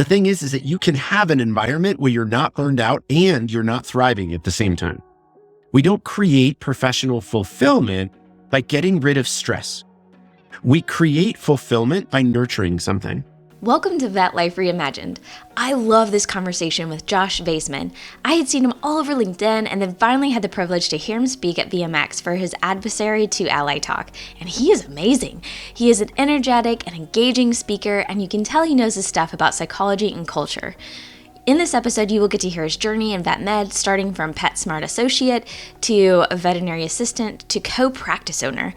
The thing is that you can have an environment where you're not burned out and you're not thriving at the same time. We don't create professional fulfillment by getting rid of stress. We create fulfillment by nurturing something. Welcome to Vet Life Reimagined. I love this conversation with Josh Vaisman. I had seen him all over LinkedIn and then finally had the privilege to hear him speak at VMX for his Adversary to Ally Talk. And he is amazing. He is an energetic and engaging speaker, and you can tell he knows his stuff about psychology and culture. In this episode, you will get to hear his journey in vet med, starting from PetSmart associate to a veterinary assistant to co-practice owner.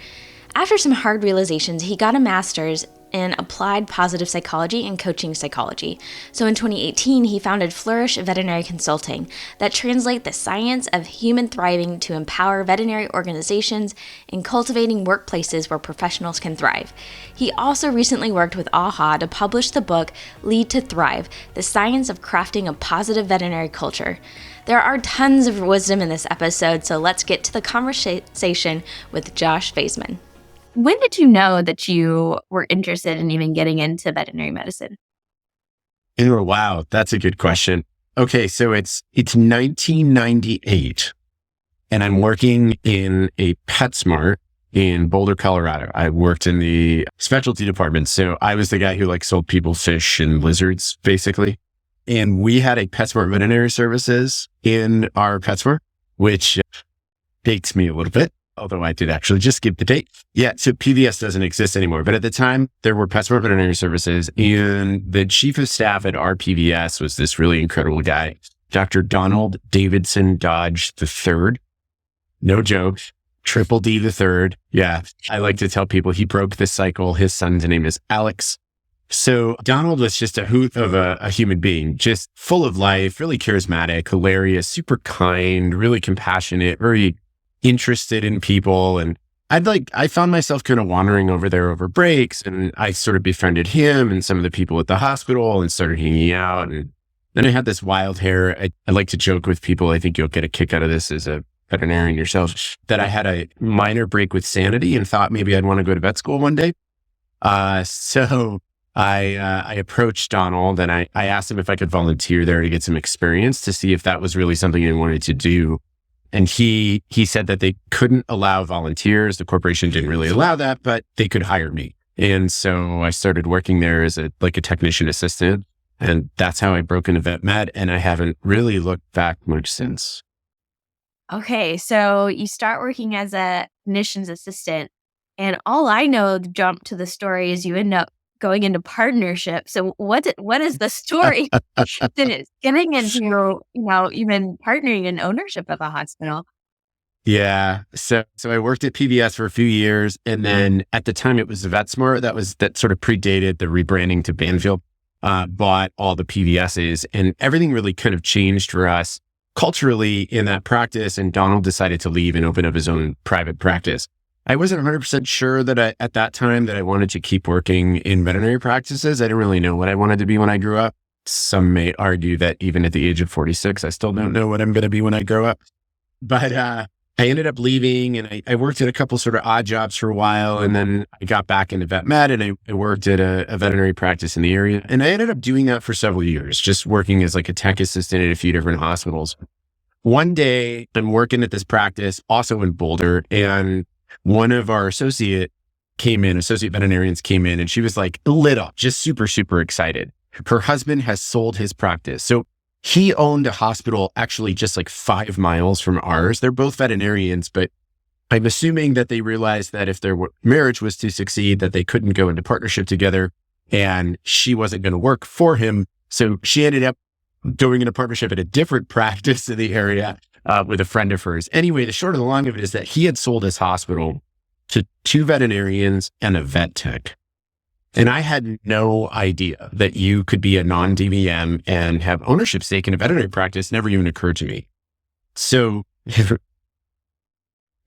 After some hard realizations, he got a master's in applied positive psychology and coaching psychology. So in 2018, he founded Flourish Veterinary Consulting that translate the science of human thriving to empower veterinary organizations in cultivating workplaces where professionals can thrive. He also recently worked with AAHA to publish the book Lead to Thrive, the science of crafting a positive veterinary culture. There are tons of wisdom in this episode, so let's get to the conversation with Josh Vaisman. When did you know that you were interested in even getting into veterinary medicine? Oh, wow. That's a good question. Okay. So it's 1998 and I'm working in a PetSmart in Boulder, Colorado. I worked in the specialty department. So I was the guy who sold people fish and lizards basically. And we had a PetSmart veterinary services in our PetSmart, which dates me a little bit. Although I did actually just give the date. Yeah, so PVS doesn't exist anymore. But at the time, there were PetSmart Veterinary Services, and the chief of staff at our PVS was this really incredible guy, Dr. Donald Davidson Dodge III. No joke. Triple D III. Yeah, I like to tell people he broke the cycle. His son's name is Alex. So Donald was just a hoot of a human being, just full of life, really charismatic, hilarious, super kind, really compassionate, very interested in people. And I found myself kind of wandering over there over breaks, and I sort of befriended him and some of the people at the hospital and started hanging out. And then I had this wild hair. I like to joke with people. I think you'll get a kick out of this as a veterinarian yourself, that I had a minor break with sanity and thought maybe I'd want to go to vet school one day. So I approached Donald and I asked him if I could volunteer there to get some experience to see if that was really something I wanted to do. And he said that they couldn't allow volunteers. The corporation didn't really allow that, but they could hire me. And so I started working there as a technician assistant. And that's how I broke into vet med. And I haven't really looked back much since. Okay. So you start working as a technician's assistant. And all I know, the jump to the story, is you end up going into partnership. So what is the story that is getting into, even partnering in ownership of a hospital? Yeah. So I worked at PBS for a few years. And then at the time it was VetSmart that sort of predated the rebranding to Banfield, bought all the PBSs, and everything really kind of changed for us culturally in that practice. And Donald decided to leave and open up his own private practice. I wasn't 100% sure that at that time that I wanted to keep working in veterinary practices. I didn't really know what I wanted to be when I grew up. Some may argue that even at the age of 46, I still don't know what I'm going to be when I grow up. But I ended up leaving, and I worked at a couple sort of odd jobs for a while. And then I got back into vet med, and I worked at a veterinary practice in the area. And I ended up doing that for several years, just working as a tech assistant at a few different hospitals. One day I'm working at this practice also in Boulder, and one of our associate veterinarians came in, and she was lit up, just super, super excited. Her husband has sold his practice. So he owned a hospital actually just 5 miles from ours. They're both veterinarians, but I'm assuming that they realized that if their marriage was to succeed, that they couldn't go into partnership together, and she wasn't going to work for him. So she ended up going into partnership at a different practice in the area. With a friend of hers. Anyway, the short of the long of it is that he had sold his hospital to 2 veterinarians and a vet tech. And I had no idea that you could be a non-DVM and have ownership stake in a veterinary practice. Never even occurred to me. So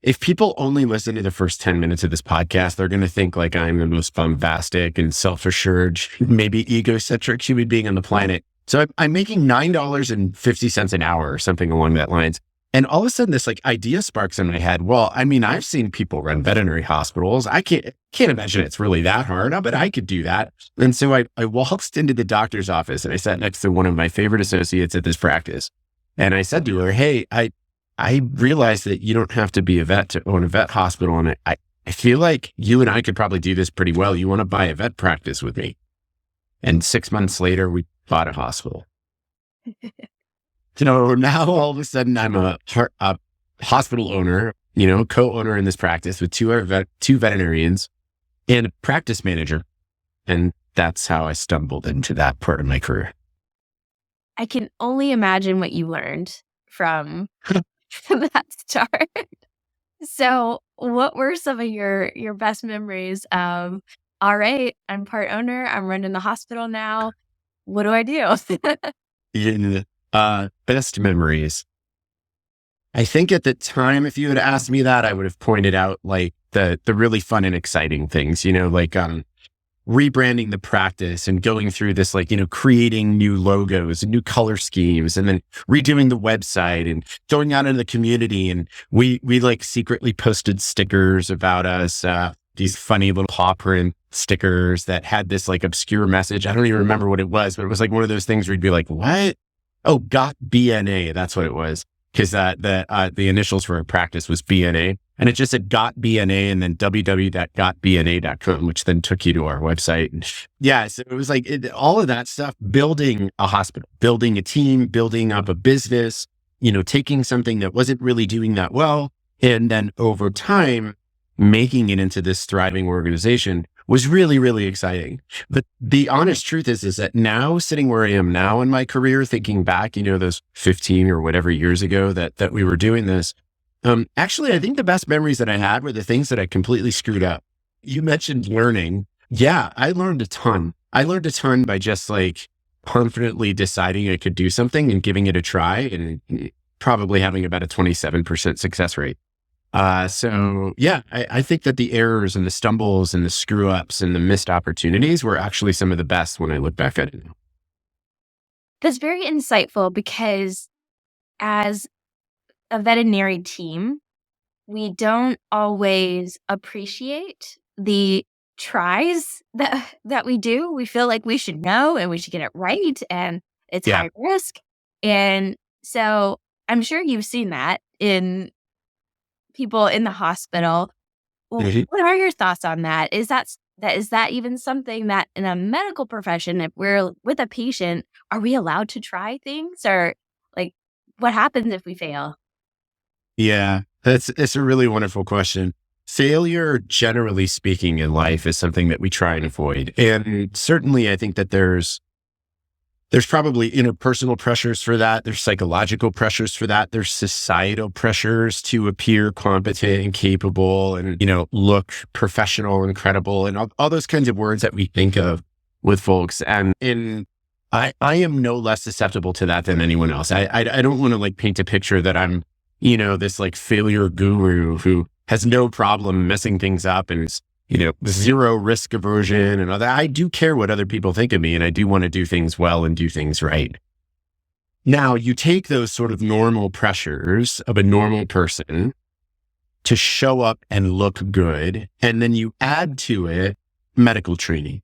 if people only listen to the first 10 minutes of this podcast, they're going to think I'm the most bombastic and self-assured, maybe egocentric human being on the planet. So I'm making $9.50 an hour or something along that lines. And all of a sudden this like idea sparks in my head. Well, I mean, I've seen people run veterinary hospitals. I can't imagine it's really that hard, but I could do that. And so I waltzed into the doctor's office and I sat next to one of my favorite associates at this practice. And I said to her, hey, I realized that you don't have to be a vet to own a vet hospital. And I feel like you and I could probably do this pretty well. You want to buy a vet practice with me? And 6 months later, we bought a hospital. So now all of a sudden I'm a hospital owner, co-owner in this practice with two veterinarians and a practice manager. And that's how I stumbled into that part of my career. I can only imagine what you learned from that start. So what were some of your best memories of, all right, I'm part owner, I'm running the hospital now. What do I do? Best memories. I think at the time, if you had asked me that, I would have pointed out like the really fun and exciting things, like rebranding the practice and going through this, like, creating new logos and new color schemes and then redoing the website and going out into the community. And we like secretly posted stickers about us, these funny little paw print stickers that had this like obscure message. I don't even remember what it was, but it was like one of those things where you'd be like, what? Oh, got BNA. That's what it was. Because the initials for our practice was BNA. And it just said got BNA and then www.gotbna.com, which then took you to our website. And yeah, so it was like all of that stuff, building a hospital, building a team, building up a business, taking something that wasn't really doing that well. And then over time, making it into this thriving organization was really, really exciting. But the honest truth is that now, sitting where I am now in my career, thinking back, those 15 or whatever years ago that we were doing this, actually, I think the best memories that I had were the things that I completely screwed up. You mentioned learning. Yeah, I learned a ton. I learned a ton by just like confidently deciding I could do something and giving it a try and probably having about a 27% success rate. So yeah, I think that the errors and the stumbles and the screw ups and the missed opportunities were actually some of the best when I look back at it now. That's very insightful because as a veterinary team, we don't always appreciate the tries that we do. We feel like we should know and we should get it right and it's high risk. And so I'm sure you've seen that in people in the hospital. Mm-hmm. What are your thoughts on that? Is that even something that in a medical profession, if we're with a patient, are we allowed to try things, or like what happens if we fail? Yeah, it's a really wonderful question. Failure, generally speaking, in life is something that we try and avoid. And certainly I think that there's probably interpersonal pressures for that. There's psychological pressures for that. There's societal pressures to appear competent and capable and, look professional and credible and all those kinds of words that we think of with folks. And I am no less susceptible to that than anyone else. I don't want to like paint a picture that I'm, this like failure guru who has no problem messing things up and is, zero risk aversion and all that. I do care what other people think of me and I do want to do things well and do things right. Now, you take those sort of normal pressures of a normal person to show up and look good, and then you add to it medical training.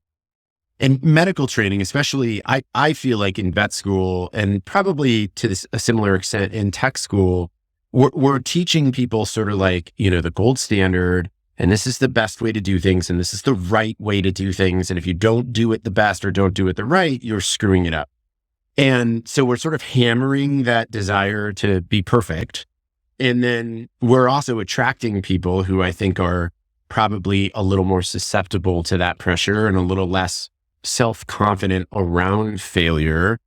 And medical training, especially, I feel like in vet school and probably to a similar extent in tech school, we're teaching people sort of like, the gold standard. And this is the best way to do things. And this is the right way to do things. And if you don't do it the best or don't do it the right, you're screwing it up. And so we're sort of hammering that desire to be perfect. And then we're also attracting people who I think are probably a little more susceptible to that pressure and a little less self-confident around failure.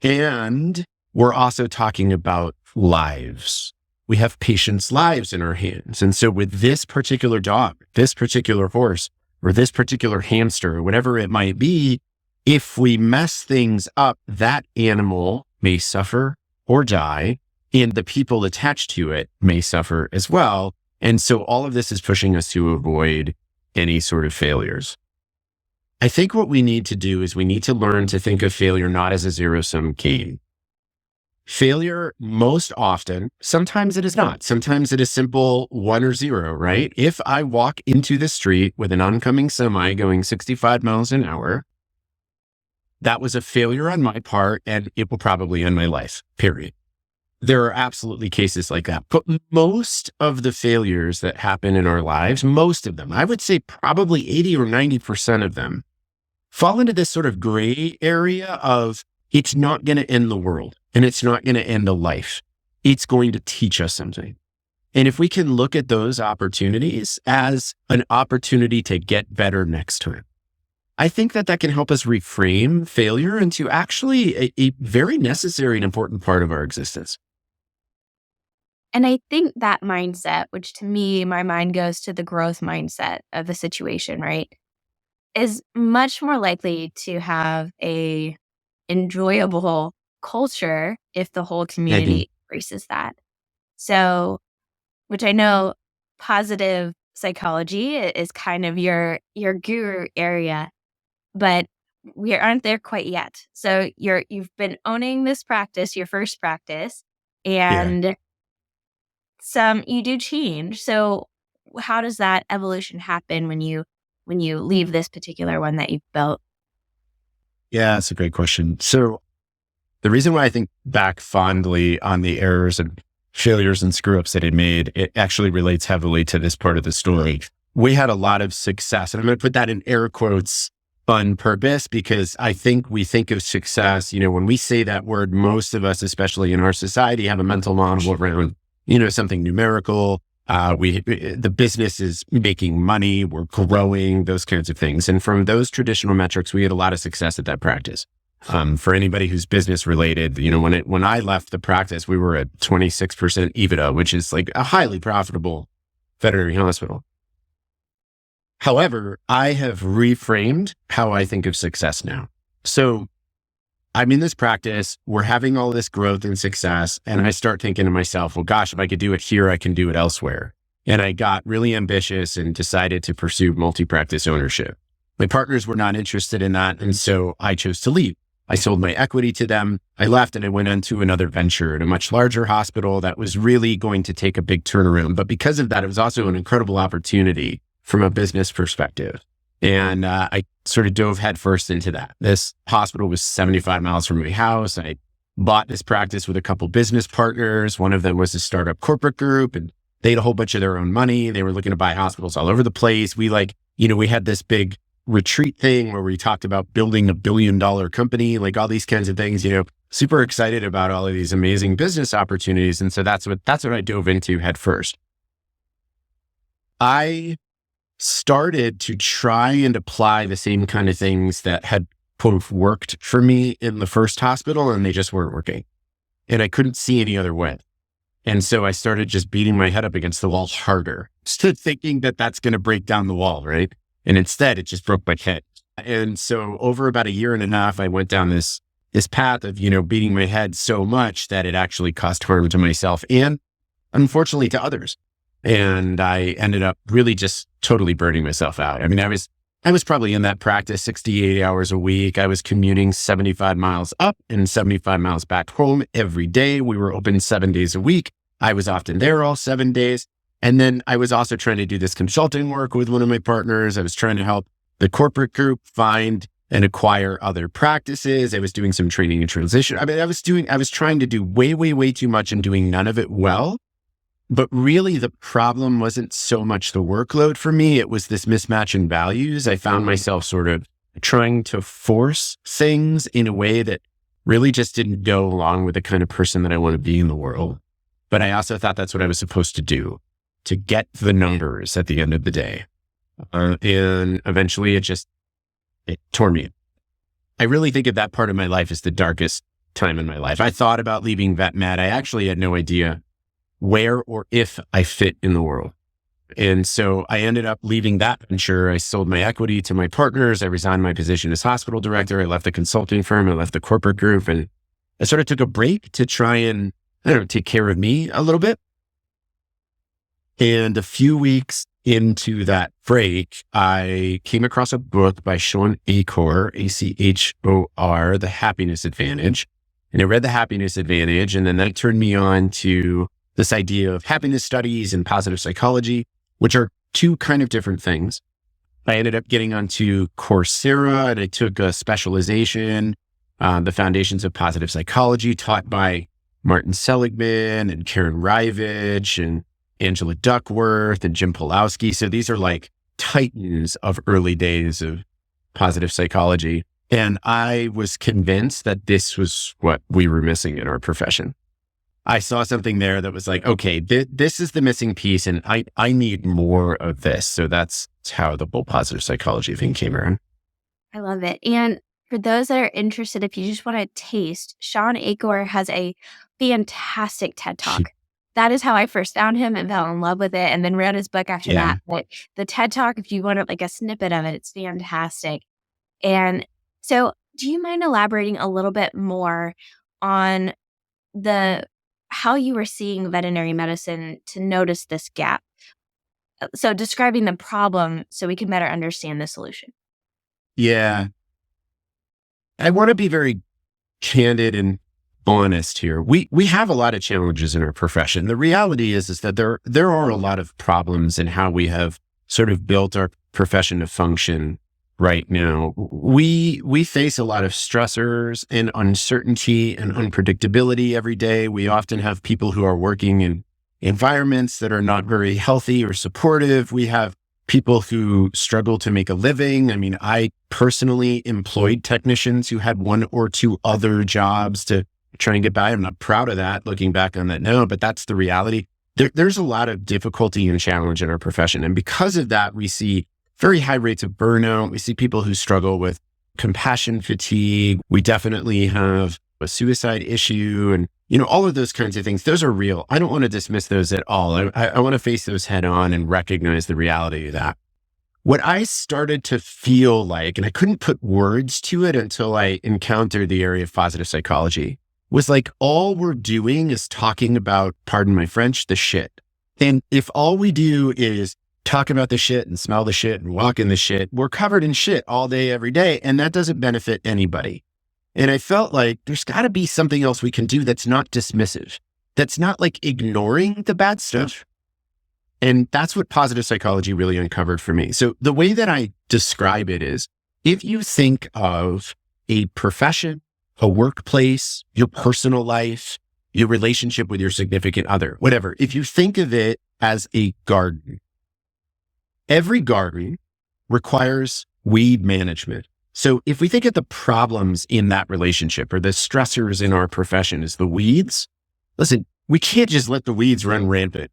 And we're also talking about lives. We have patients' lives in our hands. And so with this particular dog, this particular horse, or this particular hamster, or whatever it might be, if we mess things up, that animal may suffer or die, and the people attached to it may suffer as well. And so all of this is pushing us to avoid any sort of failures. I think what we need to do is we need to learn to think of failure not as a zero-sum game. failure most often, sometimes it is not. Sometimes it is simple 1 or 0, right? If I walk into the street with an oncoming semi going 65 miles an hour, that was a failure on my part and it will probably end my life, period. There are absolutely cases like that. But most of the failures that happen in our lives, most of them, I would say probably 80 or 90% of them, fall into this sort of gray area of it's not going to end the world and it's not going to end a life. It's going to teach us something. And if we can look at those opportunities as an opportunity to get better next time, I think that can help us reframe failure into actually a very necessary and important part of our existence. And I think that mindset, which to me, my mind goes to the growth mindset of the situation, right, is much more likely to have a enjoyable culture if the whole community embraces that. So, which I know positive psychology is kind of your guru area, but we aren't there quite yet. So you've been owning this practice, your first practice, and you do change. So how does that evolution happen when you leave this particular one that you've built? Yeah, that's a great question. So the reason why I think back fondly on the errors and failures and screw ups that I made, it actually relates heavily to this part of the story. We had a lot of success, and I'm going to put that in air quotes on purpose because I think we think of success, when we say that word, most of us, especially in our society, have a mental model around, something numerical. The business is making money, we're growing, those kinds of things. And from those traditional metrics, we had a lot of success at that practice. For anybody who's business related, when I left the practice, we were at 26% EBITDA, which is like a highly profitable veterinary hospital. However, I have reframed how I think of success now. So I'm in this practice, we're having all this growth and success, and I start thinking to myself, well, gosh, if I could do it here, I can do it elsewhere. And I got really ambitious and decided to pursue multi-practice ownership. My partners were not interested in that, and so I chose to leave. I sold my equity to them. I left and I went into another venture at a much larger hospital that was really going to take a big turnaround. But because of that, it was also an incredible opportunity from a business perspective. And I sort of dove headfirst into that. This hospital was 75 miles from my house. I bought this practice with a couple business partners. One of them was a startup corporate group, and they had a whole bunch of their own money. They were looking to buy hospitals all over the place. We had this big retreat thing where we talked about building $1 billion company, like all these kinds of things, super excited about all of these amazing business opportunities. And so that's what I dove into headfirst. I started to try and apply the same kind of things that had quote worked for me in the first hospital, and they just weren't working. And I couldn't see any other way. And so I started just beating my head up against the wall harder, still thinking that that's going to break down the wall, right? And instead it just broke my head. And so over about 1.5 years, I went down this path of, beating my head so much that it actually caused harm to myself and unfortunately to others. And I ended up really just totally burning myself out. I mean, I was probably in that practice 68 hours a week. I was commuting 75 miles up and 75 miles back home every day. We were open 7 days a week. I was often there all 7 days. And then I was also trying to do this consulting work with one of my partners. I was trying to help the corporate group find and acquire other practices. I was doing some training and transition. I mean, I was trying to do way, way, way too much and doing none of it well. But really the problem wasn't so much the workload for me. It was this mismatch in values. I found myself sort of trying to force things in a way that really just didn't go along with the kind of person that I want to be in the world. But I also thought that's what I was supposed to do, to get the numbers at the end of the day. And eventually it tore me. I really think of that part of my life as the darkest time in my life. I thought about leaving VetMed. I actually had no idea where or if I fit in the world. And so I ended up leaving that venture. I sold my equity to my partners. I resigned my position as hospital director. I left the consulting firm. I left the corporate group, and I sort of took a break to try and, take care of me a little bit. And a few weeks into that break, I came across a book by Sean Achor, Achor, The Happiness Advantage. And I read The Happiness Advantage, and then that turned me on to this idea of happiness studies and positive psychology, which are two kind of different things. I ended up getting onto Coursera, and I took a specialization, the Foundations of Positive Psychology, taught by Martin Seligman and Karen Rivich and Angela Duckworth and Jim Pulowski. So these are like titans of early days of positive psychology. And I was convinced that this was what we were missing in our profession. I saw something there that was like, okay, this is the missing piece, and I need more of this. So that's how the whole positive psychology thing came around. I love it. And for those that are interested, if you just want to taste, Sean Acor has a fantastic TED Talk. That is how I first found him and fell in love with it, and then read his book after that. But the TED Talk, if you want like a snippet of it, it's fantastic. And so do you mind elaborating a little bit more on how you were seeing veterinary medicine to notice this gap? So describing the problem so we can better understand the solution. Yeah. I want to be very candid and honest here. We have a lot of challenges in our profession. The reality is that there are a lot of problems in how we have sort of built our profession to function right now. We face a lot of stressors and uncertainty and unpredictability every day. We often have people who are working in environments that are not very healthy or supportive. We have people who struggle to make a living. I mean, I personally employed technicians who had one or two other jobs to try and get by. I'm not proud of that looking back on that now, but that's the reality. There's a lot of difficulty and challenge in our profession. And because of that, we see very high rates of burnout. We see people who struggle with compassion fatigue. We definitely have a suicide issue and, all of those kinds of things. Those are real. I don't want to dismiss those at all. I want to face those head on and recognize the reality of that. What I started to feel like, and I couldn't put words to it until I encountered the area of positive psychology, was like all we're doing is talking about, pardon my French, the shit. And if all we do is talk about the shit and smell the shit and walk in the shit, we're covered in shit all day, every day. And that doesn't benefit anybody. And I felt like there's got to be something else we can do that's not dismissive, that's not like ignoring the bad stuff. And that's what positive psychology really uncovered for me. So the way that I describe it is, if you think of a profession, a workplace, your personal life, your relationship with your significant other, whatever, if you think of it as a garden, every garden requires weed management. So if we think of the problems in that relationship or the stressors in our profession as the weeds, listen, we can't just let the weeds run rampant.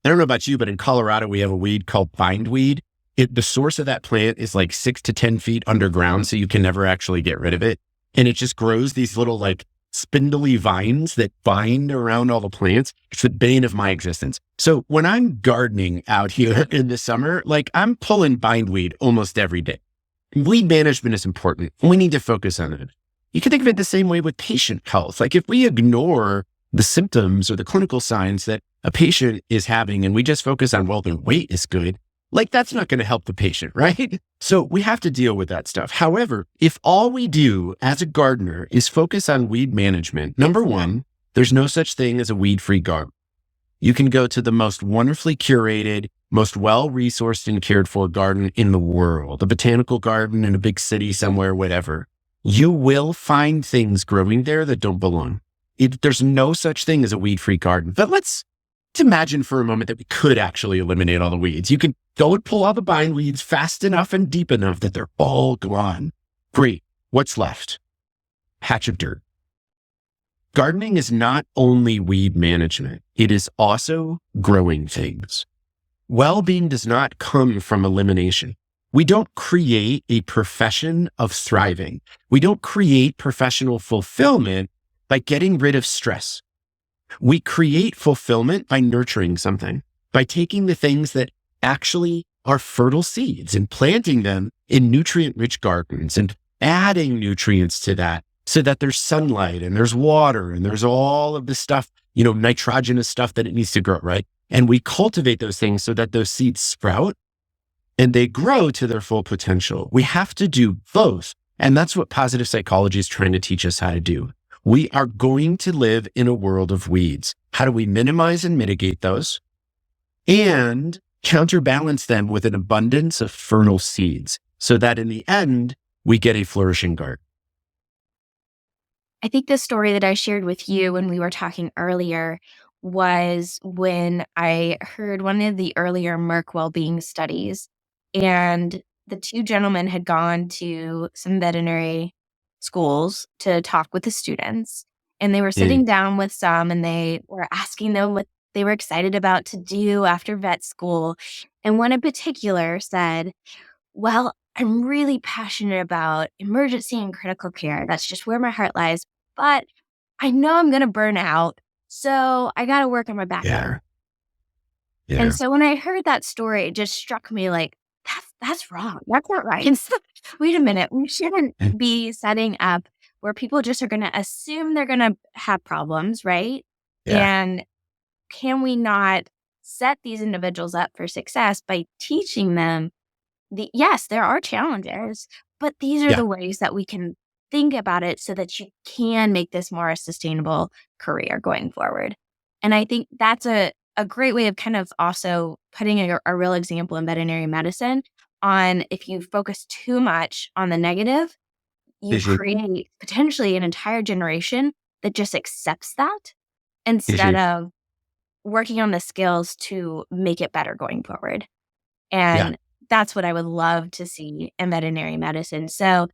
I don't know about you, but in Colorado, we have a weed called bindweed. The source of that plant is like 6 to 10 feet underground, so you can never actually get rid of it. And it just grows these little like spindly vines that bind around all the plants. It's the bane of my existence. So when I'm gardening out here in the summer, like I'm pulling bindweed almost every day. Weed management is important. We need to focus on it. You can think of it the same way with patient health. Like if we ignore the symptoms or the clinical signs that a patient is having and we just focus on, well, their weight is good, like that's not going to help the patient, right? So we have to deal with that stuff. However, if all we do as a gardener is focus on weed management, number one, there's no such thing as a weed-free garden. You can go to the most wonderfully curated, most well-resourced and cared for garden in the world, a botanical garden in a big city somewhere, whatever. You will find things growing there that don't belong. There's no such thing as a weed-free garden. But let's imagine for a moment that we could actually eliminate all the weeds. You can go and pull all the bindweeds fast enough and deep enough that they're all gone. Great. What's left? Patch of dirt. Gardening is not only weed management. It is also growing things. Well-being does not come from elimination. We don't create a profession of thriving. We don't create professional fulfillment by getting rid of stress. We create fulfillment by nurturing something, by taking the things that actually are fertile seeds and planting them in nutrient-rich gardens and adding nutrients to that so that there's sunlight and there's water and there's all of the stuff, nitrogenous stuff that it needs to grow, right? And we cultivate those things so that those seeds sprout and they grow to their full potential. We have to do both. And that's what positive psychology is trying to teach us how to do. we are going to live in a world of weeds. How do we minimize and mitigate those and counterbalance them with an abundance of fertile seeds so that in the end, we get a flourishing garden? I think the story that I shared with you when we were talking earlier was when I heard one of the earlier Merck well-being studies, and the two gentlemen had gone to some veterinary schools to talk with the students, and they were Mm, sitting down with some, and they were asking them what they were excited about to do after vet school. And one in particular said, well, I'm really passionate about emergency and critical care. That's just where my heart lies. But I know I'm going to burn out. So I got to work on my back yeah. end. And Yeah. so when I heard that story, it just struck me like, that's wrong. That's not right. And so, wait a minute. We shouldn't Mm, be setting up where people just are going to assume they're going to have problems, right? yeah. And can we not set these individuals up for success by teaching them yes, there are challenges, but these are Yeah. the ways that we can think about it so that you can make this more a sustainable career going forward. And I think that's a great way of kind of also putting a real example in veterinary medicine on if you focus too much on the negative, you Mhm, create potentially an entire generation that just accepts that instead mhm. of working on the skills to make it better going forward. Yeah. And that's what I would love to see in veterinary medicine. So,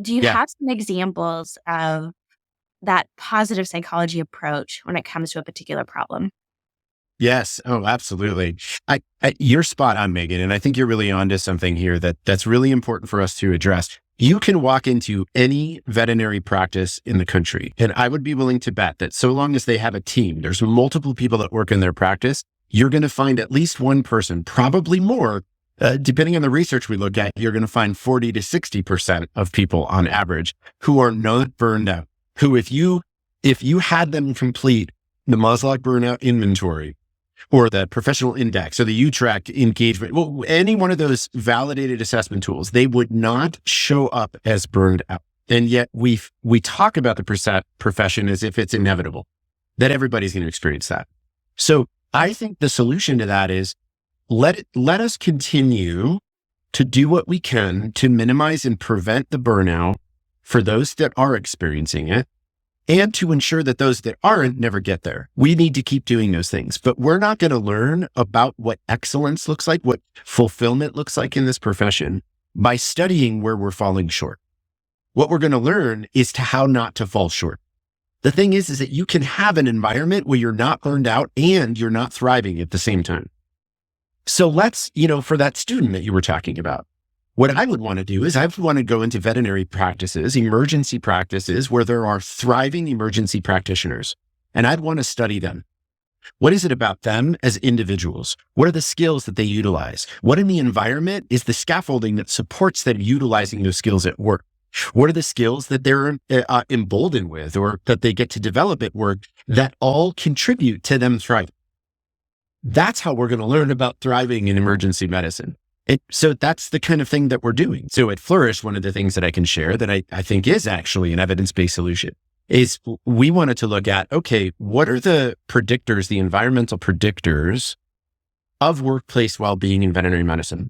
do you Yeah. have some examples of that positive psychology approach when it comes to a particular problem? Yes. Oh, absolutely. You're spot on, Megan. And I think you're really onto something here that's really important for us to address. You can walk into any veterinary practice in the country, and I would be willing to bet that so long as they have a team, there's multiple people that work in their practice, you're going to find at least one person, probably more. Depending on the research we look at, you're going to find 40 to 60% of people on average who are not burned out, who if you had them complete the Maslach burnout inventory, or the professional index or the UTRAC engagement, well, any one of those validated assessment tools, they would not show up as burned out. And yet we talk about the profession as if it's inevitable that everybody's going to experience that. So I think the solution to that is let us continue to do what we can to minimize and prevent the burnout for those that are experiencing it, and to ensure that those that aren't never get there. We need to keep doing those things, but we're not going to learn about what excellence looks like, what fulfillment looks like in this profession by studying where we're falling short. What we're going to learn is how not to fall short. The thing is that you can have an environment where you're not burned out and you're not thriving at the same time. So let's, for that student that you were talking about, what I would want to do is I would want to go into veterinary practices, emergency practices where there are thriving emergency practitioners, and I'd want to study them. What is it about them as individuals? What are the skills that they utilize? What in the environment is the scaffolding that supports them utilizing those skills at work? What are the skills that they're emboldened with or that they get to develop at work that all contribute to them thriving? That's how we're going to learn about thriving in emergency medicine. So that's the kind of thing that we're doing. So at Flourish, one of the things that I can share that I think is actually an evidence-based solution is we wanted to look at, okay, what are the predictors, the environmental predictors of workplace well-being in veterinary medicine?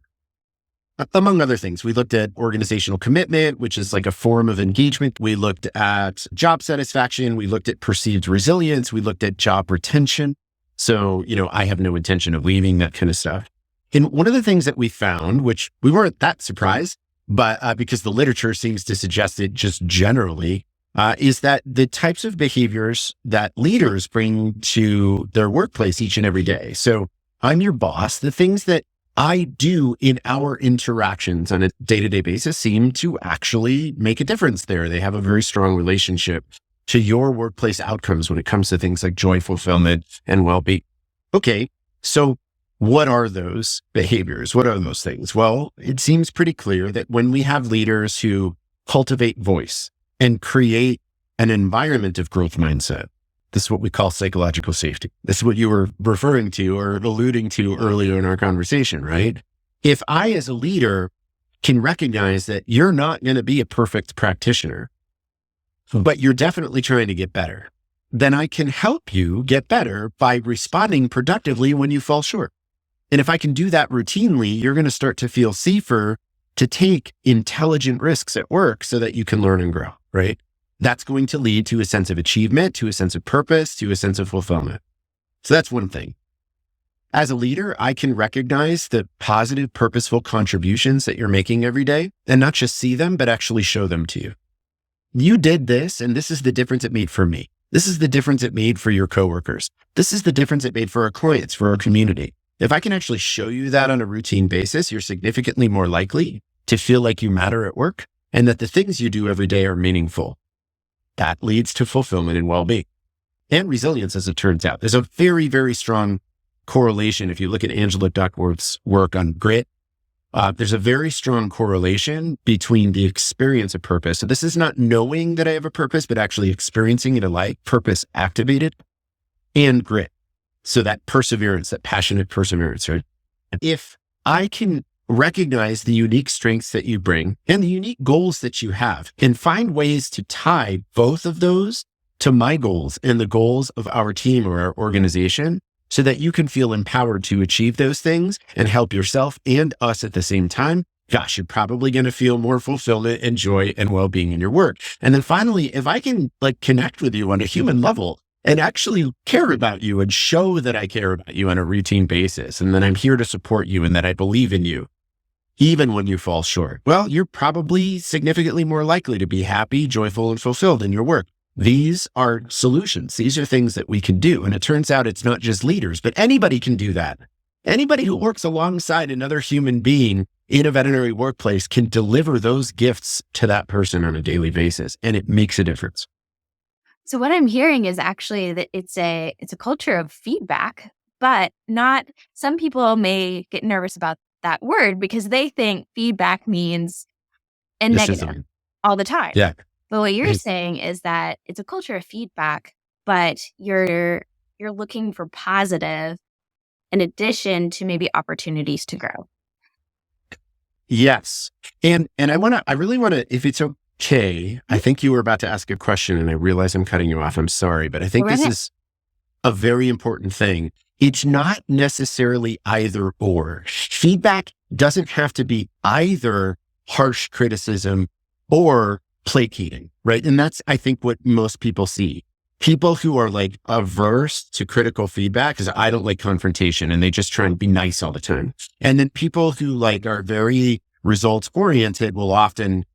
Among other things, we looked at organizational commitment, which is like a form of engagement. We looked at job satisfaction. We looked at perceived resilience. We looked at job retention. So, I have no intention of leaving, that kind of stuff. And one of the things that we found, which we weren't that surprised, but because the literature seems to suggest it just generally, is that the types of behaviors that leaders bring to their workplace each and every day. So I'm your boss. The things that I do in our interactions on a day-to-day basis seem to actually make a difference there. They have a very strong relationship to your workplace outcomes when it comes to things like joy, fulfillment, and well-being. Okay, so what are those behaviors? What are those things? Well, it seems pretty clear that when we have leaders who cultivate voice and create an environment of growth mindset, this is what we call psychological safety. This is what you were referring to or alluding to earlier in our conversation, right? If I, as a leader, can recognize that you're not going to be a perfect practitioner, but you're definitely trying to get better, then I can help you get better by responding productively when you fall short. And if I can do that routinely, you're going to start to feel safer to take intelligent risks at work so that you can learn and grow, right? That's going to lead to a sense of achievement, to a sense of purpose, to a sense of fulfillment. So that's one thing. As a leader, I can recognize the positive, purposeful contributions that you're making every day and not just see them, but actually show them to you. You did this, and this is the difference it made for me. This is the difference it made for your coworkers. This is the difference it made for our clients, for our community. If I can actually show you that on a routine basis, you're significantly more likely to feel like you matter at work and that the things you do every day are meaningful. That leads to fulfillment and well-being and resilience, as it turns out. There's a very, very strong correlation. If you look at Angela Duckworth's work on grit, there's a very strong correlation between the experience of purpose. So this is not knowing that I have a purpose, but actually experiencing it alike, purpose activated, and grit. So that perseverance, that passionate perseverance, right? If I can recognize the unique strengths that you bring and the unique goals that you have and find ways to tie both of those to my goals and the goals of our team or our organization so that you can feel empowered to achieve those things and help yourself and us at the same time, gosh, you're probably going to feel more fulfillment and joy and well-being in your work. And then finally, if I can connect with you on a human level and actually care about you and show that I care about you on a routine basis, and that I'm here to support you and that I believe in you, even when you fall short, well, you're probably significantly more likely to be happy, joyful, and fulfilled in your work. These are solutions. These are things that we can do. And it turns out it's not just leaders, but anybody can do that. Anybody who works alongside another human being in a veterinary workplace can deliver those gifts to that person on a daily basis, and it makes a difference. So what I'm hearing is actually that it's a culture of feedback, but not, some people may get nervous about that word because they think feedback means a negative all the time. Yeah. But what you're saying is that it's a culture of feedback, but you're looking for positive in addition to maybe opportunities to grow. Yes. And I really want to, if it's okay, I think you were about to ask a question and I realize I'm cutting you off. I'm sorry, but I think this is a very important thing. It's not necessarily either or. Feedback doesn't have to be either harsh criticism or placating, right? And that's, I think, what most people see. People who are averse to critical feedback because I don't like confrontation and they just try and be nice all the time. And then people who are very results oriented will often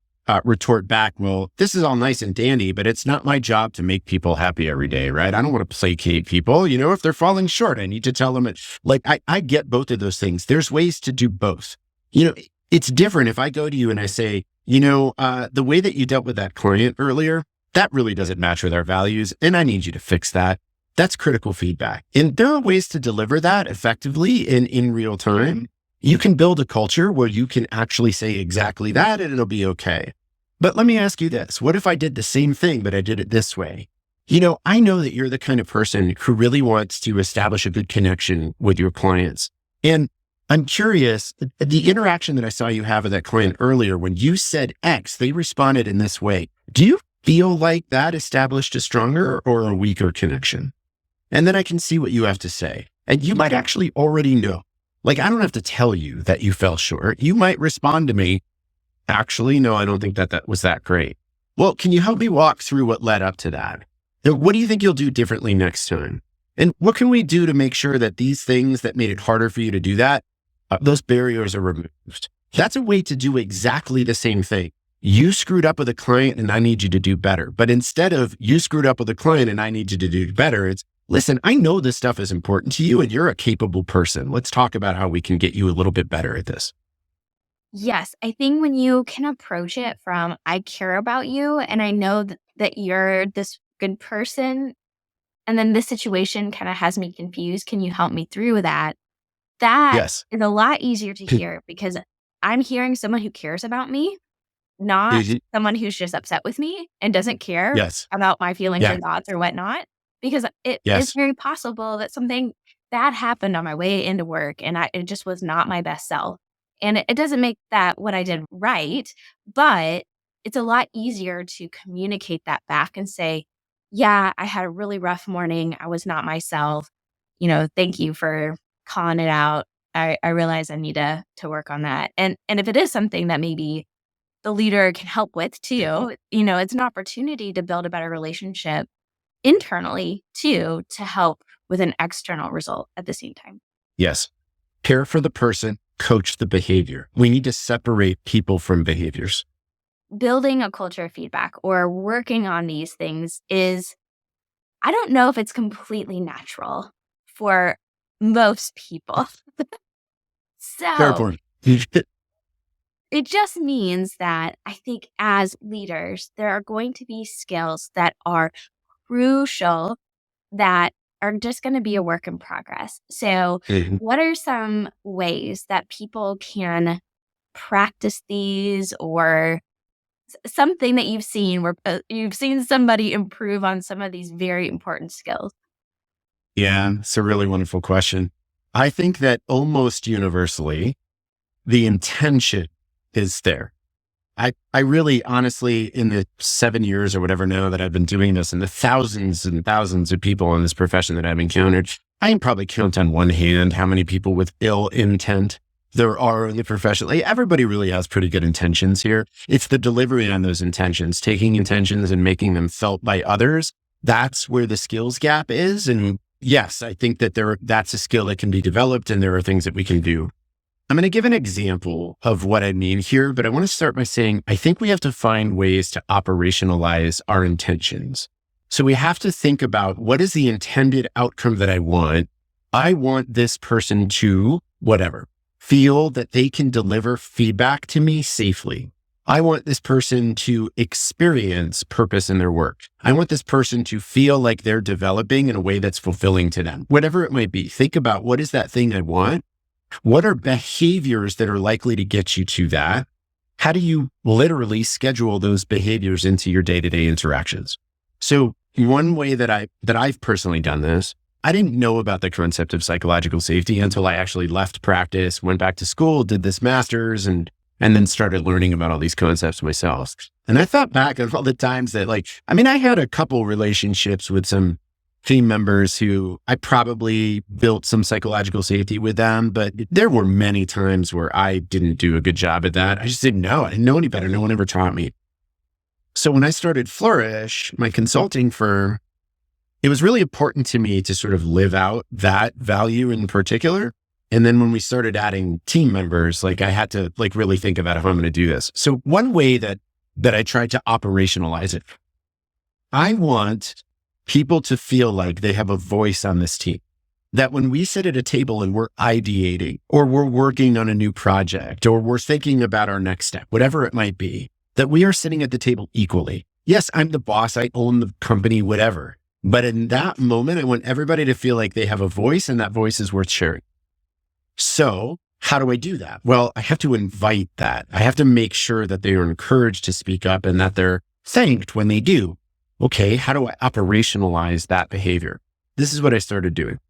retort back, well, this is all nice and dandy, but it's not my job to make people happy every day, right? I don't want to placate people. If they're falling short, I need to tell them I get both of those things. There's ways to do both. It's different if I go to you and I say, the way that you dealt with that client earlier, that really doesn't match with our values, and I need you to fix that. That's critical feedback. And there are ways to deliver that effectively in real time. You can build a culture where you can actually say exactly that and it'll be okay. But let me ask you this. What if I did the same thing, but I did it this way? I know that you're the kind of person who really wants to establish a good connection with your clients. And I'm curious, the interaction that I saw you have with that client earlier, when you said X, they responded in this way. Do you feel like that established a stronger or a weaker connection? And then I can see what you have to say. And you might actually already know. I don't have to tell you that you fell short. You might respond to me, actually, no, I don't think that was that great. Well, can you help me walk through what led up to that? And what do you think you'll do differently next time? And what can we do to make sure that these things that made it harder for you to do that, those barriers are removed? That's a way to do exactly the same thing. You screwed up with a client and I need you to do better. But instead of you screwed up with a client and I need you to do better, it's, listen, I know this stuff is important to you and you're a capable person. Let's talk about how we can get you a little bit better at this. Yes, I think when you can approach it from, I care about you and I know that you're this good person, and then this situation kind of has me confused. Can you help me through that? That Yes. is a lot easier to hear because I'm hearing someone who cares about me, not someone who's just upset with me and doesn't care about my feelings or thoughts or whatnot. Because it is very possible that something bad happened on my way into work and it just was not my best self. And it doesn't make that what I did right, but it's a lot easier to communicate that back and say, yeah, I had a really rough morning. I was not myself. Thank you for calling it out. I realize I need to work on that. And if it is something that maybe the leader can help with too, it's an opportunity to build a better relationship internally too, to help with an external result at the same time. Yes. Care for the person, coach the behavior. We need to separate people from behaviors. Building a culture of feedback or working on these things I don't know if it's completely natural for most people. Fair So point. it just means that I think as leaders, there are going to be skills that are crucial that are just going to be a work in progress. So Mhm. what are some ways that people can practice these, or something that you've seen where you've seen somebody improve on some of these very important skills? Yeah, it's a really wonderful question. I think that almost universally, the intention is there. I really honestly, in the 7 years or whatever now that I've been doing this and the thousands and thousands of people in this profession that I've encountered, I can probably count on one hand how many people with ill intent there are in the profession. Like, everybody really has pretty good intentions here. It's the delivery on those intentions, taking intentions and making them felt by others. That's where the skills gap is. And yes, I think that that's a skill that can be developed, and there are things that we can do. I'm going to give an example of what I mean here, but I want to start by saying, I think we have to find ways to operationalize our intentions. So we have to think about, what is the intended outcome that I want? I want this person to, whatever, feel that they can deliver feedback to me safely. I want this person to experience purpose in their work. I want this person to feel like they're developing in a way that's fulfilling to them. Whatever it might be, think about, what is that thing I want? What are behaviors that are likely to get you to that? How do you literally schedule those behaviors into your day-to-day interactions? So one way that I've personally done this, I didn't know about the concept of psychological safety until I actually left practice, went back to school, did this master's, and then started learning about all these concepts myself. And I thought back on all the times that I had a couple relationships with some team members who I probably built some psychological safety with them, but there were many times where I didn't do a good job at that. I just didn't know. I didn't know any better. No one ever taught me. So when I started Flourish, my consulting firm, it was really important to me to sort of live out that value in particular. And then when we started adding team members, I had to really think about how I'm going to do this. So one way that I tried to operationalize it, I want people to feel like they have a voice on this team. That when we sit at a table and we're ideating, or we're working on a new project, or we're thinking about our next step, whatever it might be, that we are sitting at the table equally. Yes, I'm the boss, I own the company, whatever. But in that moment, I want everybody to feel like they have a voice, and that voice is worth sharing. So how do I do that? Well, I have to invite that. I have to make sure that they are encouraged to speak up and that they're thanked when they do. Okay, how do I operationalize that behavior? This is what I started doing.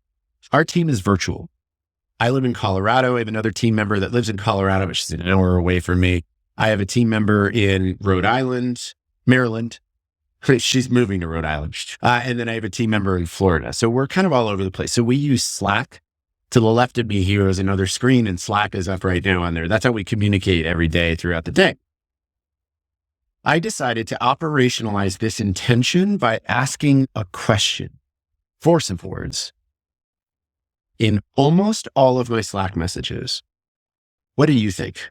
Our team is virtual. I live in Colorado. I have another team member that lives in Colorado, which is an hour away from me. I have a team member in Rhode Island, Maryland. She's moving to Rhode Island. And then I have a team member in Florida. So we're kind of all over the place. So we use Slack. To the left of me here is another screen, and Slack is up right now on there. That's how we communicate every day throughout the day. I decided to operationalize this intention by asking a question, force of words. In almost all of my Slack messages, what do you think?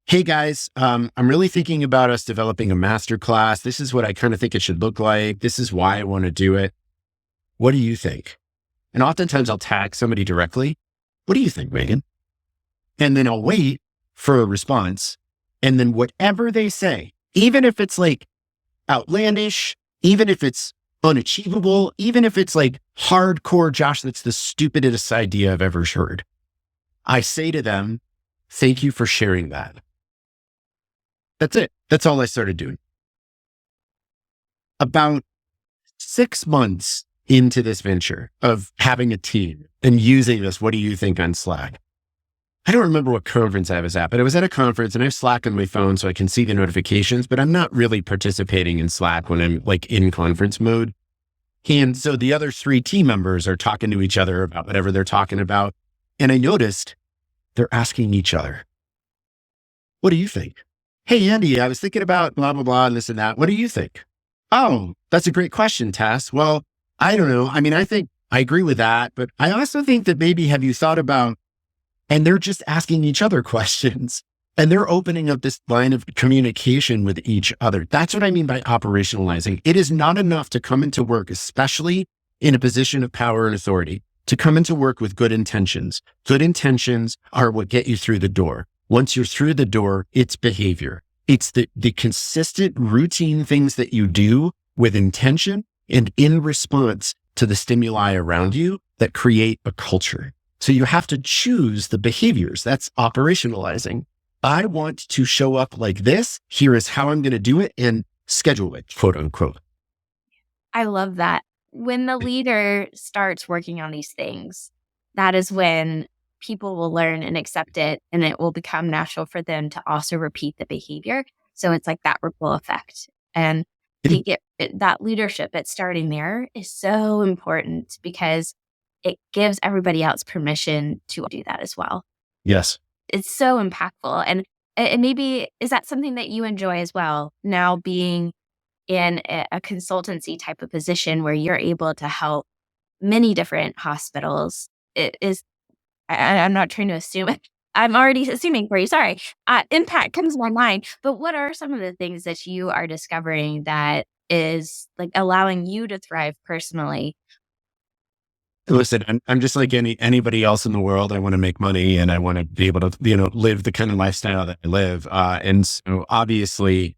Hey guys, I'm really thinking about us developing a masterclass. This is what I kind of think it should look like. This is why I want to do it. What do you think? And oftentimes I'll tag somebody directly. What do you think, Megan? And then I'll wait for a response. And then whatever they say, even if it's outlandish, even if it's unachievable, even if it's hardcore, Josh, that's the stupidest idea I've ever heard, I say to them, thank you for sharing that. That's it. That's all I started doing. About 6 months into this venture of having a team and using this, what do you think on Slack? I don't remember what conference I was at, but I was at a conference and I have Slack on my phone so I can see the notifications, but I'm not really participating in Slack when I'm like in conference mode. And so the other 3 team members are talking to each other about whatever they're talking about. And I noticed they're asking each other, what do you think? Hey, Andy, I was thinking about blah, blah, blah, and this and that. What do you think? Oh, that's a great question, Tess. Well, I don't know. I mean, I think I agree with that, but I also think that maybe have you thought about, and they're just asking each other questions and they're opening up this line of communication with each other. That's what I mean by operationalizing. It is not enough to come into work, especially in a position of power and authority, to come into work with good intentions. Good intentions are what get you through the door. Once you're through the door, it's behavior. It's the consistent routine things that you do with intention and in response to the stimuli around you that create a culture. So you have to choose the behaviors. That's operationalizing. I want to show up like this. Here is how I'm going to do it and schedule it, quote unquote. I love that. When the leader starts working on these things, that is when people will learn and accept it, and it will become natural for them to also repeat the behavior. So it's like that ripple effect. And I think that leadership at starting there is so important because it gives everybody else permission to do that as well. Yes. It's so impactful. And maybe, is that something that you enjoy as well? Now being in a consultancy type of position where you're able to help many different hospitals. I'm not trying to assume it. I'm already assuming for you. Sorry. Impact comes to my mind. But what are some of the things that you are discovering that is like allowing you to thrive personally? Listen, I'm just like anybody else in the world. I want to make money and I want to be able to, live the kind of lifestyle that I live. And so obviously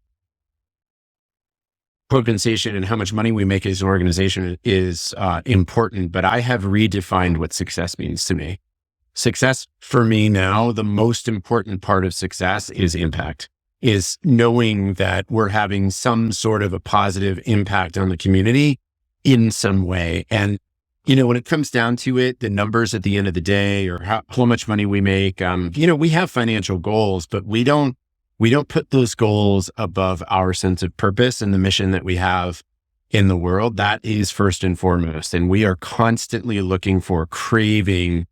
compensation and how much money we make as an organization is important, but I have redefined what success means to me. Success for me now, the most important part of success is impact, is knowing that we're having some sort of a positive impact on the community in some way. And when it comes down to it, the numbers at the end of the day or how much money we make, we have financial goals, but we don't put those goals above our sense of purpose and the mission that we have in the world. That is first and foremost. And we are constantly looking for, craving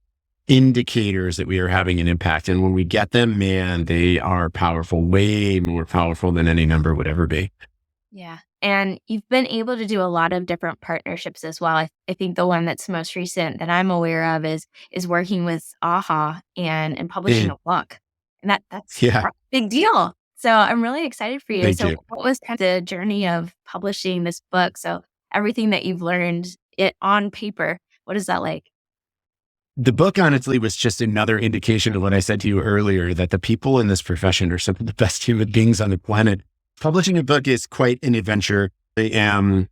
indicators that we are having an impact. And when we get them, man, they are powerful, way more powerful than any number would ever be. Yeah. And you've been able to do a lot of different partnerships as well. I think the one that's most recent that I'm aware of is working with AAHA and publishing a book. And that's a big deal. So I'm really excited for you. Thank you. What was kind of the journey of publishing this book? So everything that you've learned on paper, what is that like? The book honestly was just another indication of what I said to you earlier, that the people in this profession are some of the best human beings on the planet. Publishing a book is quite an adventure. I am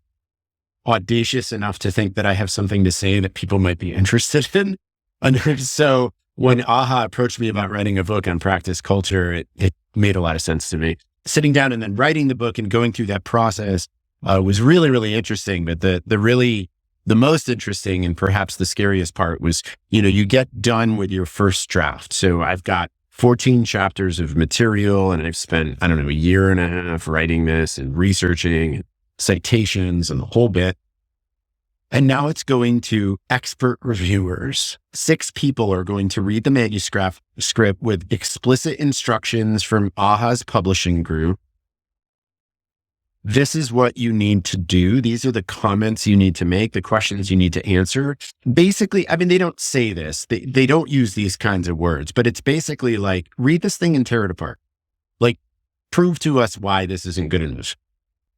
audacious enough to think that I have something to say that people might be interested in. And so when AAHA approached me about writing a book on practice culture, it made a lot of sense to me. Sitting down and then writing the book and going through that process was really, really interesting. But the most interesting and perhaps the scariest part was, you get done with your first draft. So I've got 14 chapters of material and I've spent, a year and a half writing this and researching and citations and the whole bit. And now it's going to expert reviewers. 6 people are going to read the manuscript with explicit instructions from AAHA's publishing group. This is what you need to do. These are the comments you need to make, the questions you need to answer. Basically, they don't say this. They don't use these kinds of words, but it's basically like, read this thing and tear it apart. Like, prove to us why this isn't good enough.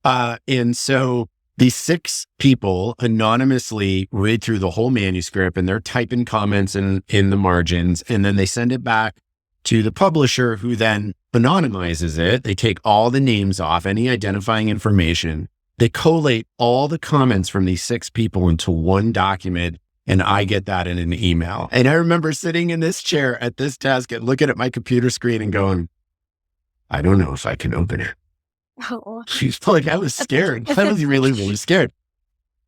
And so these 6 people anonymously read through the whole manuscript and they're typing comments in the margins, and then they send it back to the publisher, who then anonymizes it. They take all the names off, any identifying information. They collate all the comments from these 6 people into one document, and I get that in an email. And I remember sitting in this chair at this desk and looking at my computer screen and going, I don't know if I can open it. Oh. She's like, I was scared. I was really, really scared.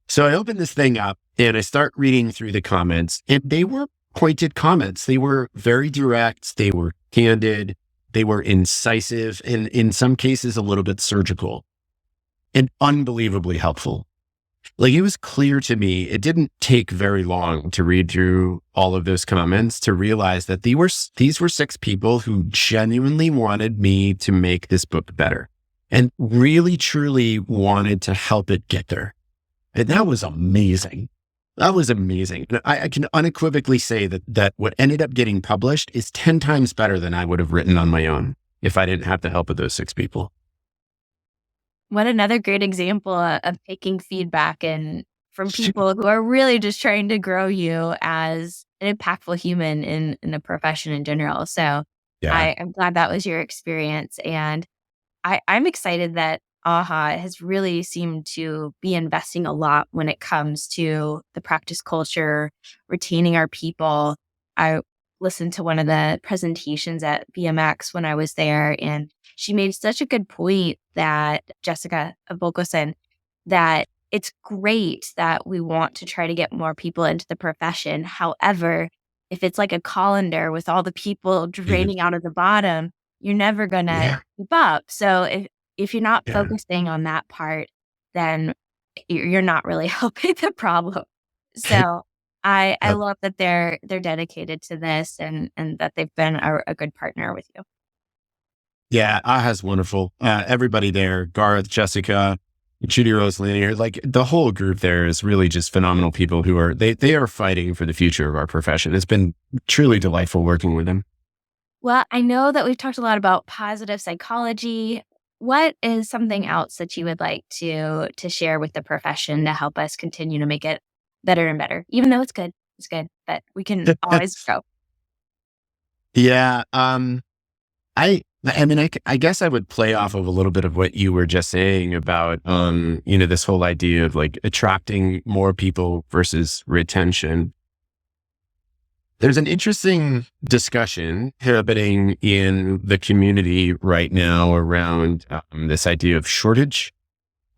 So I opened this thing up and I start reading through the comments, and they were pointed comments. They were very direct. They were candid. They were incisive, and in some cases, a little bit surgical, and unbelievably helpful. Like, it was clear to me, it didn't take very long to read through all of those comments to realize that these were 6 people who genuinely wanted me to make this book better and really, truly wanted to help it get there. And that was amazing. That was amazing. And I can unequivocally say that what ended up getting published is 10 times better than I would have written on my own if I didn't have the help of those 6 people. What another great example of taking feedback and from people who are really just trying to grow you as an impactful human in a profession in general. So Yeah. I'm glad that was your experience. And I'm excited that AAHA has really seemed to be investing a lot when it comes to the practice culture, retaining our people. I listened to one of the presentations at VMX when I was there, and she made such a good point that Jessica Volkosen, that it's great that we want to try to get more people into the profession. However, if it's like a colander with all the people draining out of the bottom, you're never going to Yeah. keep up. So if you're not Yeah. focusing on that part, then you're not really helping the problem. So I Yep. love that they're dedicated to this and that they've been a good partner with you. Yeah, AHA's wonderful. Everybody there, Garth, Jessica, Judy Rose Lanier, like the whole group there is really just phenomenal people who are, they are fighting for the future of our profession. It's been truly delightful working with them. Well, I know that we've talked a lot about positive psychology. What is something else that you would like to share with the profession to help us continue to make it better and better? Even though it's good, but we can always grow. Yeah. I mean, I guess I would play off of a little bit of what you were just saying about, this whole idea of like attracting more people versus retention. There's an interesting discussion happening in the community right now around this idea of shortage.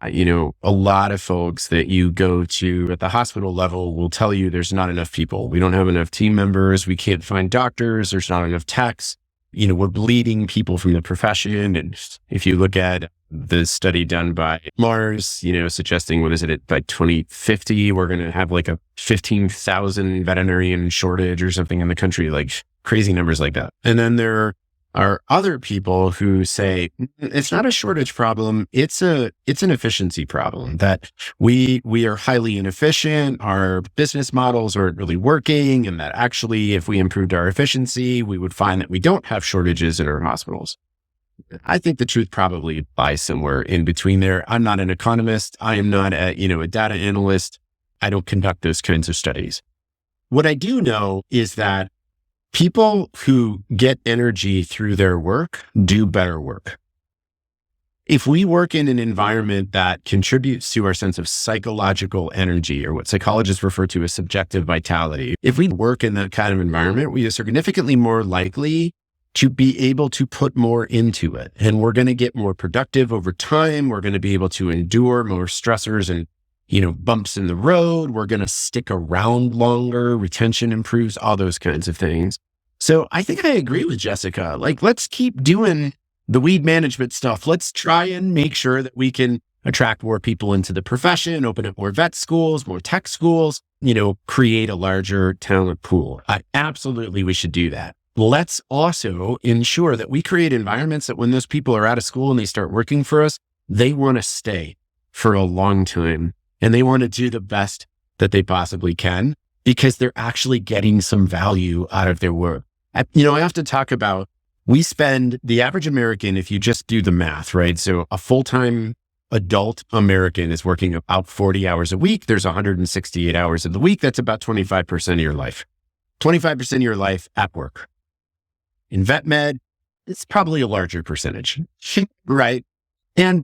A lot of folks that you go to at the hospital level will tell you there's not enough people. We don't have enough team members. We can't find doctors. There's not enough techs. We're bleeding people from the profession. And if you look at the study done by Mars, suggesting, by 2050, we're going to have like a 15,000 veterinarian shortage or something in the country, like crazy numbers like that. And then there are other people who say it's not a shortage problem. It's an efficiency problem, that we are highly inefficient. Our business models aren't really working. And that actually, if we improved our efficiency, we would find that we don't have shortages in our hospitals. I think the truth probably lies somewhere in between there. I'm not an economist. I am not a data analyst. I don't conduct those kinds of studies. What I do know is that people who get energy through their work do better work. If we work in an environment that contributes to our sense of psychological energy, or what psychologists refer to as subjective vitality, if we work in that kind of environment, we are significantly more likely to be able to put more into it. And we're going to get more productive over time. We're going to be able to endure more stressors and bumps in the road. We're going to stick around longer. Retention improves, all those kinds of things. So I think I agree with Jessica. Like, let's keep doing the weed management stuff. Let's try and make sure that we can attract more people into the profession, open up more vet schools, more tech schools, create a larger talent pool. We should do that. Let's also ensure that we create environments that when those people are out of school and they start working for us, they want to stay for a long time. And they want to do the best that they possibly can because they're actually getting some value out of their work. I have to talk about, we spend, the average American, if you just do the math, right? So a full-time adult American is working about 40 hours a week. There's 168 hours in the week. That's about 25% of your life. 25% of your life at work. In vet med, it's probably a larger percentage, right? And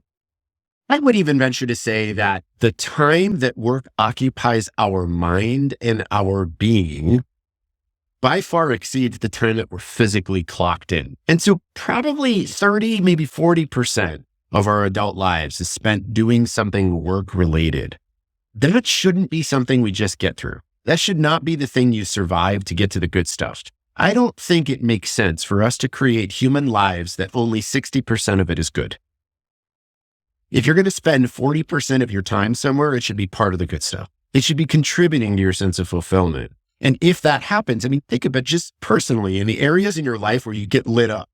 I would even venture to say that the time that work occupies our mind and our being by far exceeds the time that we're physically clocked in. And so probably 30, maybe 40% of our adult lives is spent doing something work related. That shouldn't be something we just get through. That should not be the thing you survive to get to the good stuff. I don't think it makes sense for us to create human lives that only 60% of it is good. If you're going to spend 40% of your time somewhere, it should be part of the good stuff. It should be contributing to your sense of fulfillment. And if that happens, I mean, think about just personally in the areas in your life where you get lit up,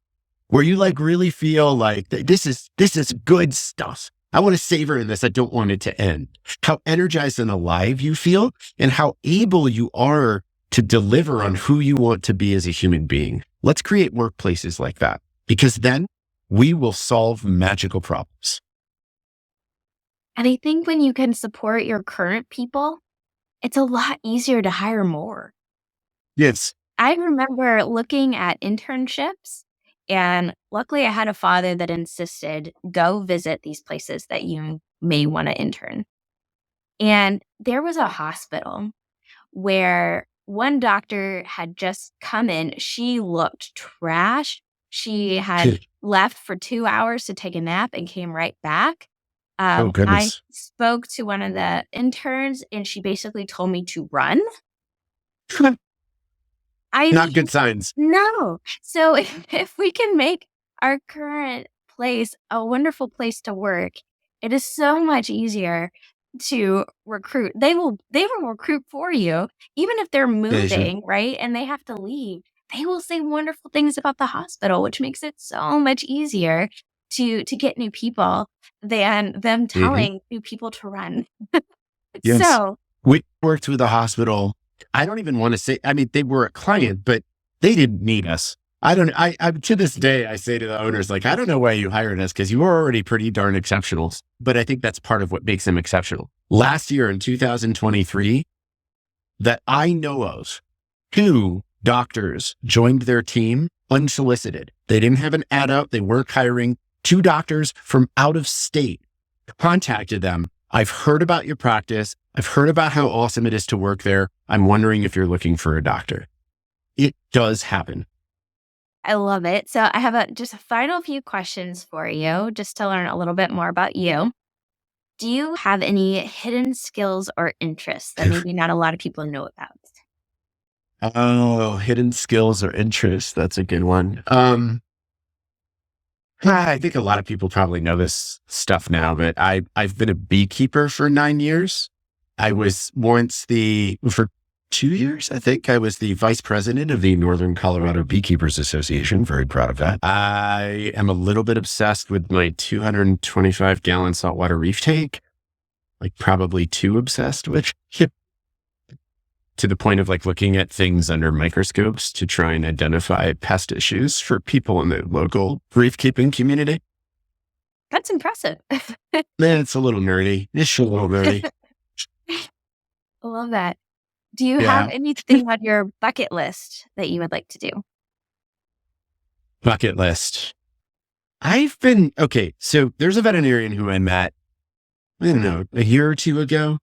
where you like really feel like this is good stuff. I want to savor in this. I don't want it to end. How energized and alive you feel and how able you are to deliver on who you want to be as a human being. Let's create workplaces like that, because then we will solve magical problems. And I think when you can support your current people, it's a lot easier to hire more. Yes. I remember looking at internships, and luckily I had a father that insisted, go visit these places that you may want to intern. And there was a hospital where one doctor had just come in. She looked trash. She had left for 2 hours to take a nap and came right back. Oh, I goodness. spoke to one of the interns and she basically told me to run. Not good signs. No. So if we can make our current place a wonderful place to work, it is so much easier to recruit. They will recruit for you, even if they're moving, right? And they have to leave. They will say wonderful things about the hospital, which makes it so much easier to get new people than them telling new people to run. Yes. So we worked with a hospital. I don't even want to say, I mean, they were a client, but they didn't need us. I to this day, I say to the owners, like, I don't know why you hired us because you were already pretty darn exceptional. But I think that's part of what makes them exceptional. Last year in 2023, that I know of, 2 doctors joined their team unsolicited. They didn't have an ad out. They weren't hiring. 2 doctors from out of state contacted them. I've heard about your practice. I've heard about how awesome it is to work there. I'm wondering if you're looking for a doctor. It does happen. I love it. So I have just a final few questions for you, just to learn a little bit more about you. Do you have any hidden skills or interests that maybe not a lot of people know about? Oh, hidden skills or interests. That's a good one. I think a lot of people probably know this stuff now, but I've been a beekeeper for 9 years. I was once for 2 years, I think I was the vice president of the Northern Colorado Beekeepers Association. Very proud of that. I am a little bit obsessed with my 225-gallon saltwater reef tank, like probably too obsessed with to the point of like looking at things under microscopes to try and identify pest issues for people in the local reef keeping community. That's impressive. Man, it's a little nerdy. It's a little nerdy. I love that. Do you have anything on your bucket list that you would like to do? Bucket list. So there's a veterinarian who I met, I don't know, a year or 2 ago.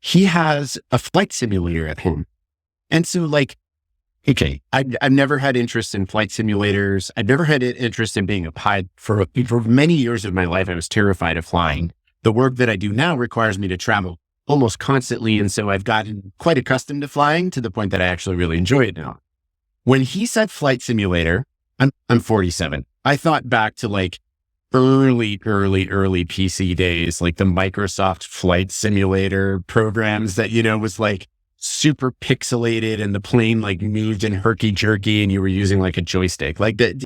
He has a flight simulator at home. And so like, okay, I've never had interest in flight simulators. I've never had an interest in being a pilot. For many years of my life, I was terrified of flying. The work that I do now requires me to travel almost constantly. And so I've gotten quite accustomed to flying to the point that I actually really enjoy it now. When he said flight simulator, I'm 47. I thought back to like early PC days, like the Microsoft flight simulator programs that, was like super pixelated and the plane like moved in herky jerky and you were using like a joystick like that.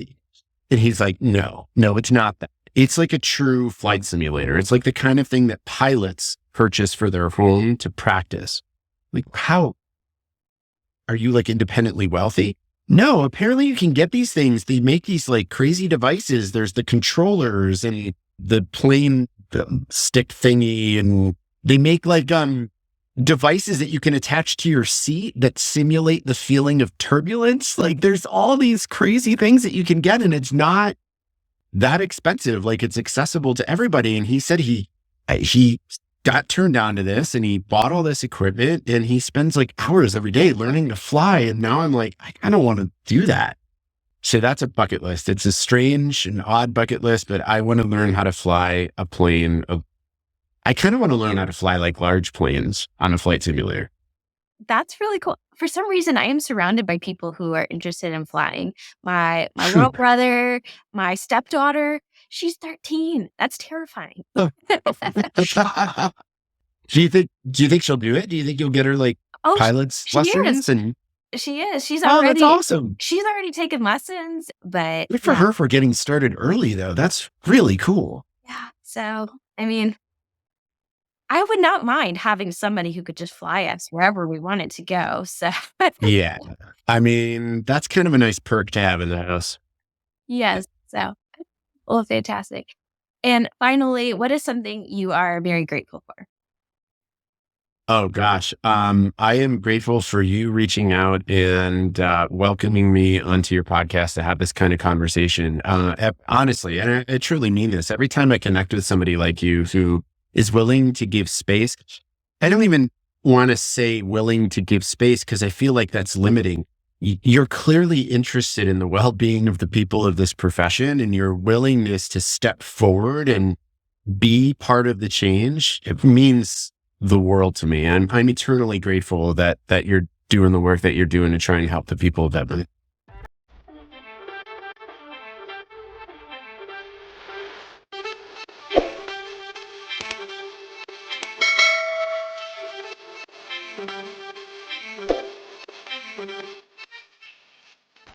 And he's like, no, it's not that. It's like a true flight simulator. It's like the kind of thing that pilots purchase for their home to practice. Like, how are you like independently wealthy? No, apparently you can get these things. They make these like crazy devices. There's the controllers and the plane stick thingy, and they make like devices that you can attach to your seat that simulate the feeling of turbulence. Like there's all these crazy things that you can get, and it's not that expensive. Like it's accessible to everybody. And he said he got turned on to this and he bought all this equipment and he spends like hours every day learning to fly. And now I'm like, I kind of want to do that. So that's a bucket list. It's a strange and odd bucket list, but I want to learn how to fly a plane. I kind of want to learn how to fly like large planes on a flight simulator. That's really cool. For some reason, I am surrounded by people who are interested in flying. My little brother, my stepdaughter, she's 13. That's terrifying. Do you think she'll do it? Do you think you'll get her like Oh, pilot's she lessons? is. And She is. that's awesome. She's already taken lessons, but Good for her for getting started early, though. That's really cool. yeah. So, I mean, I would not mind having somebody who could just fly us wherever we wanted to go. So, Yeah. I mean, that's kind of a nice perk to have in the house. yes. So, well, fantastic. And finally, what is something you are very grateful for? Oh gosh. I am grateful for you reaching out and welcoming me onto your podcast to have this kind of conversation. Honestly, and I truly mean this. Every time I connect with somebody like you who is willing to give space, I don't even want to say willing to give space because I feel like that's limiting. You're clearly interested in the well-being of the people of this profession, and your willingness to step forward and be part of the change. It means the world to me. I'm eternally grateful that you're doing the work that you're doing to try and help the people of Edmonton.